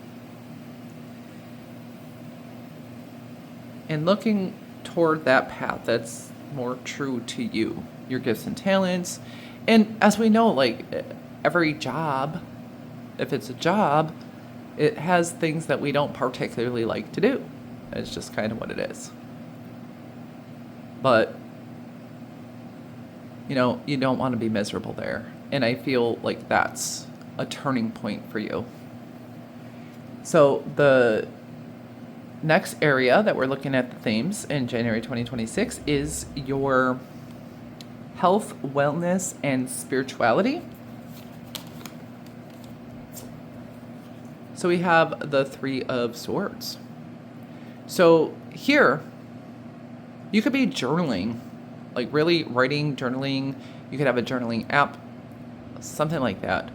Speaker 1: And looking toward that path that's more true to you, your gifts and talents. And as we know, like every job, if it's a job, it has things that we don't particularly like to do. It's just kind of what it is. But, you don't want to be miserable there. And I feel like that's a turning point for you. So the next area that we're looking at the themes in January 2026 is your health, wellness, and spirituality. So we have the Three of Swords. So here, you could be journaling, like really writing, journaling. You could have a journaling app, something like that,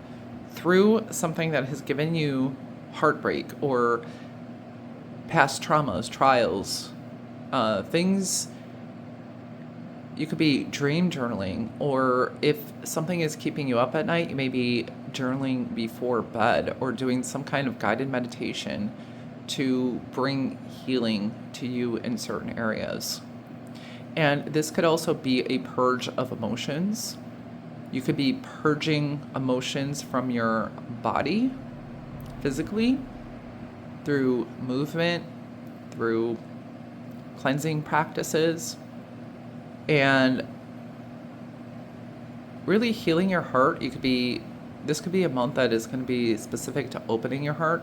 Speaker 1: through something that has given you heartbreak or past traumas, trials, things. You could be dream journaling, or if something is keeping you up at night, you may be journaling before bed or doing some kind of guided meditation to bring healing to you in certain areas. And this could also be a purge of emotions. You could be purging emotions from your body physically through movement, through cleansing practices, and really healing your heart. This could be a month that is going to be specific to opening your heart,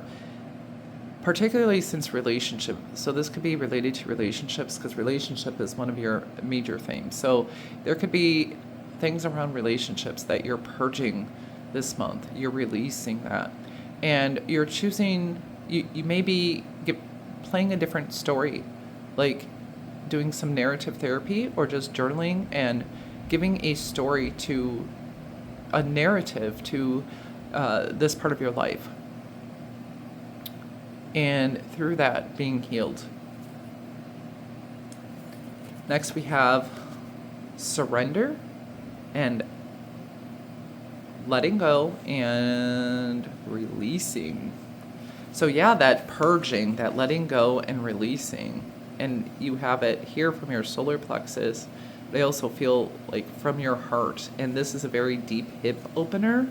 Speaker 1: particularly since relationship. So this could be related to relationships, because relationship is one of your major themes. So there could be things around relationships that you're purging this month. You're releasing that. And you're choosing, you may be playing a different story like doing some narrative therapy or just journaling and giving a narrative to this part of your life. And through that, being healed. Next, we have surrender and letting go and releasing. So yeah, that purging, that letting go and releasing. And you have it here from your solar plexus. They also feel like from your heart. And this is a very deep hip opener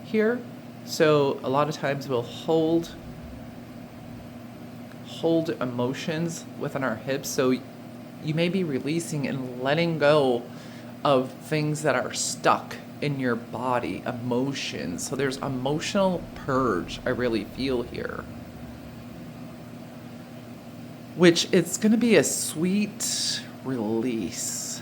Speaker 1: here. So a lot of times we'll hold emotions within our hips. So you may be releasing and letting go of things that are stuck in your body, emotions. So there's emotional purge I really feel here. Which it's going to be a sweet release.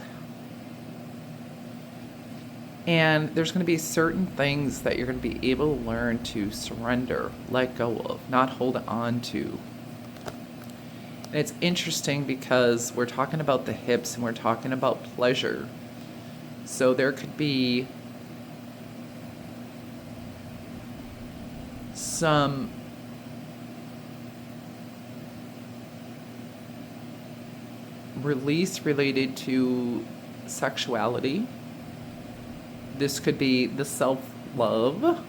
Speaker 1: And there's going to be certain things that you're going to be able to learn to surrender, let go of, not hold on to. And it's interesting because we're talking about the hips and we're talking about pleasure. So there could be some release related to sexuality. This could be the self-love,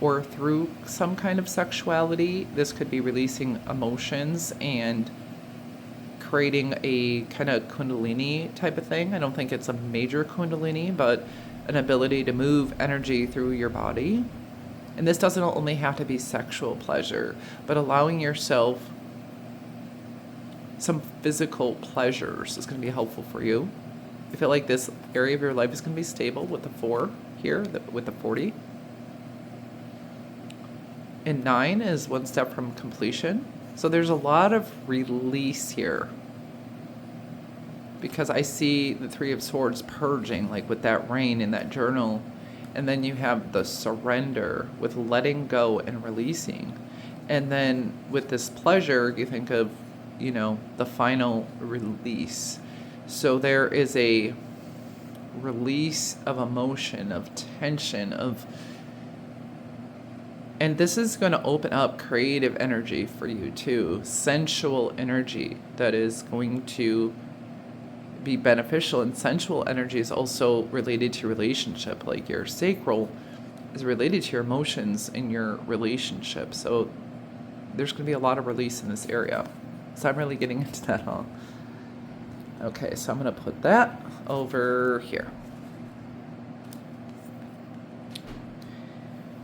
Speaker 1: or through some kind of sexuality. This could be releasing emotions and creating a kind of kundalini type of thing. I don't think it's a major kundalini, but an ability to move energy through your body. And this doesn't only have to be sexual pleasure, but allowing yourself some physical pleasures is going to be helpful for you. I feel like this area of your life is going to be stable with the 4 here, with the 40. And 9 is one step from completion. So there's a lot of release here. Because I see the 3 of Swords purging, like with that rain in that journal. And then you have the surrender with letting go and releasing. And then with this pleasure, you think of, the final release. So there is a release of emotion, of tension, and this is going to open up creative energy for you too, sensual energy that is going to be beneficial. And sensual energy is also related to relationship, like your sacral is related to your emotions in your relationship. So there's going to be a lot of release in this area. So I'm really getting into that, huh? Okay, so I'm going to put that over here.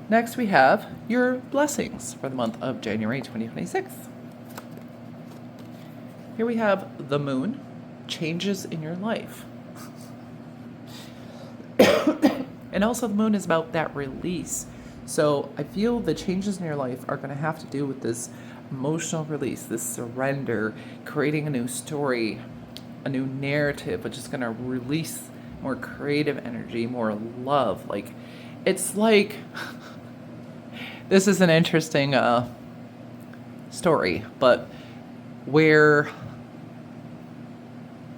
Speaker 1: Next, we have your blessings for the month of January 2026. Here we have the moon, changes in your life. And also the moon is about that release. So I feel the changes in your life are going to have to do with this emotional release, this surrender, creating a new story, a new narrative, which is going to release more creative energy, more love. Like, it's like, this is an interesting story, but where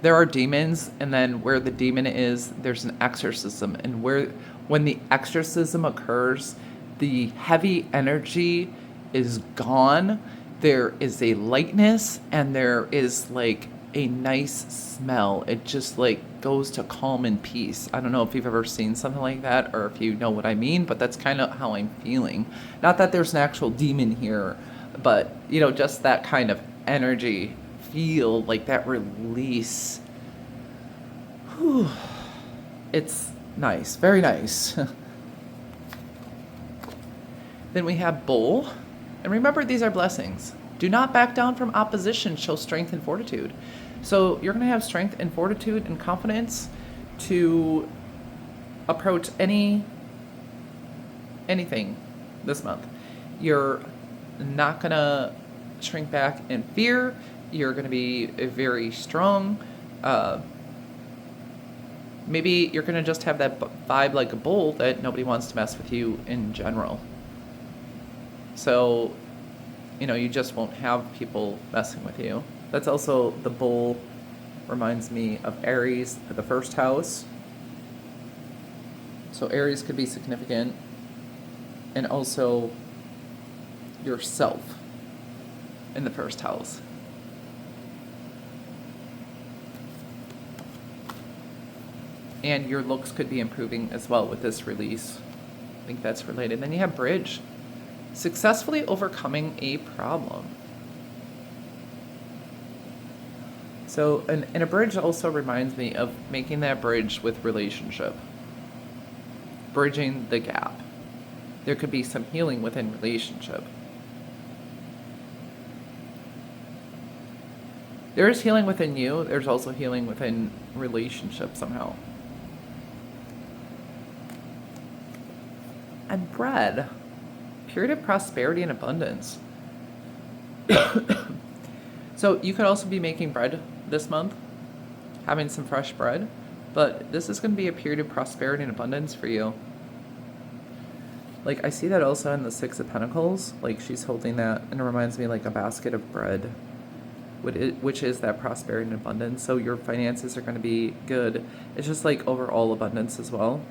Speaker 1: there are demons, and then where the demon is, there's an exorcism. And when the exorcism occurs, the heavy energy is gone. There is a lightness, and there is like a nice smell. It just like goes to calm and peace. I don't know if you've ever seen something like that or if you know what I mean, but that's kind of how I'm feeling. Not that there's an actual demon here, but just that kind of energy, feel like that release. Whew. It's nice, very nice. Then we have bull. And remember, these are blessings. Do not back down from opposition. Show strength and fortitude. So you're going to have strength and fortitude and confidence to approach anything this month. You're not going to shrink back in fear. You're going to be very strong. Maybe you're going to just have that vibe like a bull that nobody wants to mess with you in general. So You just won't have people messing with you. That's also the bull reminds me of Aries, the first house. So Aries could be significant, and also yourself in the first house. And your looks could be improving as well with this release. I think that's related. Then you have bridge. Successfully overcoming a problem. So, and a bridge also reminds me of making that bridge with relationship. Bridging the gap. There could be some healing within relationship. There is healing within you. There's also healing within relationship somehow. And bread. Period of prosperity and abundance. So you could also be making bread this month, having some fresh bread, but this is going to be a period of prosperity and abundance for you. Like, I see that also in the Six of Pentacles. Like, she's holding that, and it reminds me like a basket of bread, which is that prosperity and abundance. So your finances are going to be good. It's just like overall abundance as well.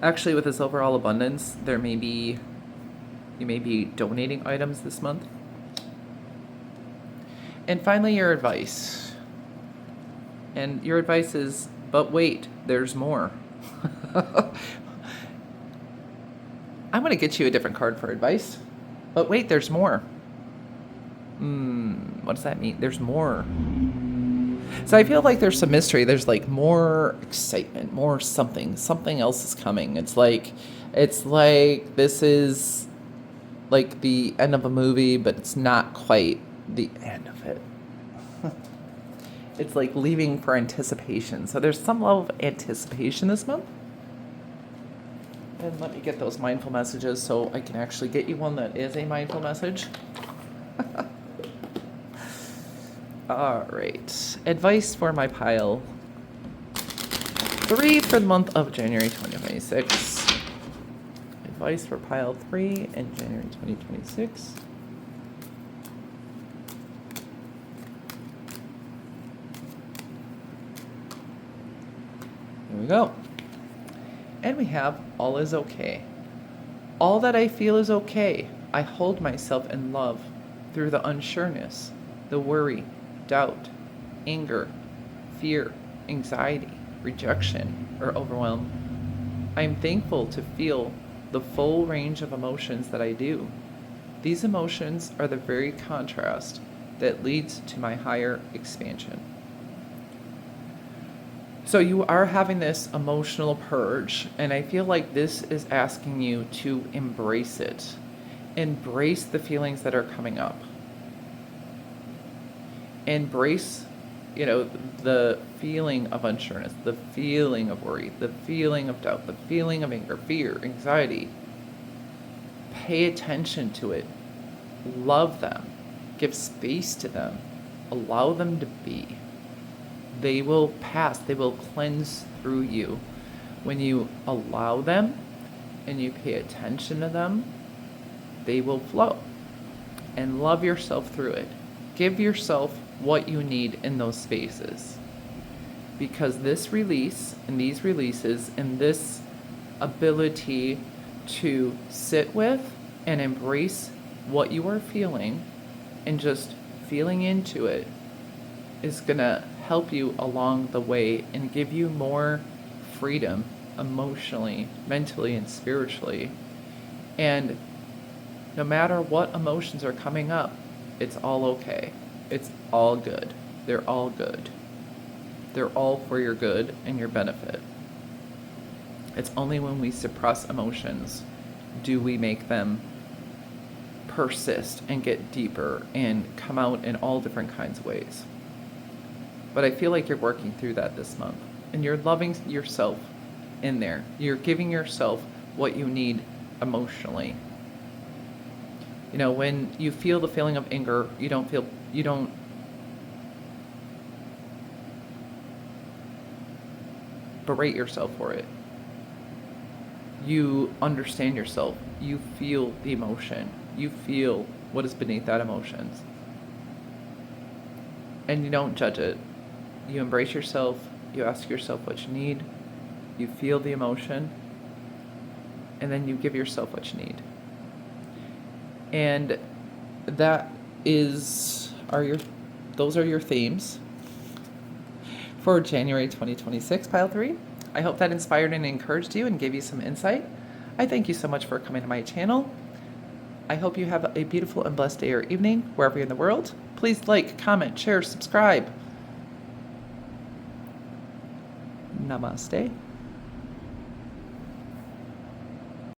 Speaker 1: Actually, with this overall abundance, you may be donating items this month. And finally, your advice. And your advice is, but wait, there's more. I'm going to get you a different card for advice. But wait, there's more. What does that mean? There's more. So I feel like there's some mystery. There's like more excitement, more something. Something else is coming. It's like this is like the end of a movie, but it's not quite the end of it. It's like leaving for anticipation. So there's some level of anticipation this month. And let me get those mindful messages so I can actually get you one that is a mindful message. All right. Advice for my pile 3 for the month of January 2026. Advice for pile 3 in January 2026. Here we go. And we have all is okay. All that I feel is okay. I hold myself in love through the unsureness, the worry, doubt, anger, fear, anxiety, rejection, or overwhelm. I am thankful to feel the full range of emotions that I do. These emotions are the very contrast that leads to my higher expansion. So you are having this emotional purge, and I feel like this is asking you to embrace it. Embrace the feelings that are coming up. Embrace, the feeling of unsureness, the feeling of worry, the feeling of doubt, the feeling of anger, fear, anxiety. Pay attention to it. Love them. Give space to them. Allow them to be. They will pass. They will cleanse through you. When you allow them and you pay attention to them, they will flow. And love yourself through it. Give yourself what you need in those spaces. Because this release and these releases and this ability to sit with and embrace what you are feeling and just feeling into it is going to help you along the way and give you more freedom emotionally, mentally, and spiritually. And no matter what emotions are coming up, it's all okay. It's all good. They're all good. They're all for your good and your benefit. It's only when we suppress emotions do we make them persist and get deeper and come out in all different kinds of ways. But I feel like you're working through that this month. And you're loving yourself in there. You're giving yourself what you need emotionally. When you feel the feeling of anger, you don't berate yourself for it. You understand yourself. You feel the emotion. You feel what is beneath that emotion. And you don't judge it. You embrace yourself. You ask yourself what you need. You feel the emotion. And then you give yourself what you need. And that is those are your themes for January 2026, Pile 3. I hope that inspired and encouraged you and gave you some insight. I thank you so much for coming to my channel. I hope you have a beautiful and blessed day or evening, wherever you're in the world. Please like, comment, share, subscribe. Namaste.